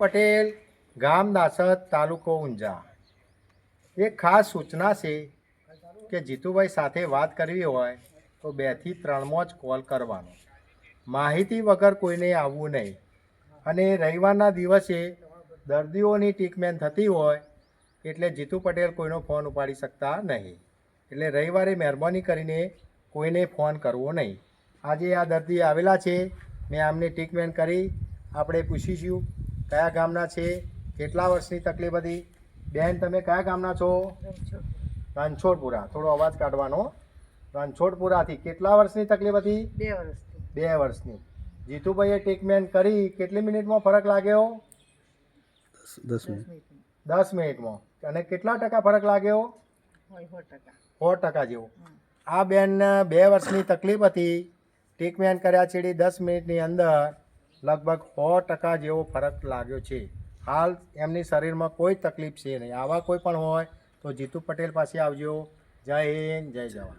પટેલ, ગામ દાસદ, તાલુકો ઊંઝા. એક ખાસ સૂચના છે કે જીતુભાઈ સાથે વાત કરવી હોય તો 2 થી 3 જ કોલ કરવાનો. માહિતી વગર કોઈને આવવું નહીં. અને રવિવારના દિવસે દર્દીઓની ટ્રીટમેન્ટ થતી હોય એટલે જીતુ પટેલ કોઈનો ફોન ઉપાડી શકતા નહીં. એટલે રવિવારે મહેરબાની કરીને કોઈને ફોન કરવો નહીં. આજે આ દર્દી આવેલા છે, મેં આમની ટ્રીટમેન્ટ કરી. આપણે પૂછીશું કયા ગામના છે, કેટલા વર્ષની તકલીફ હતી. બેન, તમે કયા ગામના છો? રણછોડપુરા. થોડો અવાજ કાઢવાનો. રણછોડપુરાથી કેટલા વર્ષની તકલીફ હતી? 2 વર્ષથી. 2 વર્ષની. જીતુભાઈએ ટ્રીટમેન્ટ કરી, કેટલી મિનિટમાં ફરક લાગ્યો? 10 મિનિટ. 10 મિનિટમાં. અને કેટલા ટકા ફરક લાગ્યો? 100%. 100% જેવો. આ બેનને 2 વર્ષની તકલીફ હતી. ટ્રીટમેન્ટ કર્યા છેડી 10 મિનિટની અંદર લગભગ 100% જેવો ફરક લાગ્યો છે. હાલ એમની શરીરમાં કોઈ તકલીફ છે નહીં. આવા કોઈ પણ હોય તો જીતુ પટેલ પાસે આવજો. જય હિન્દ, જય જવાન.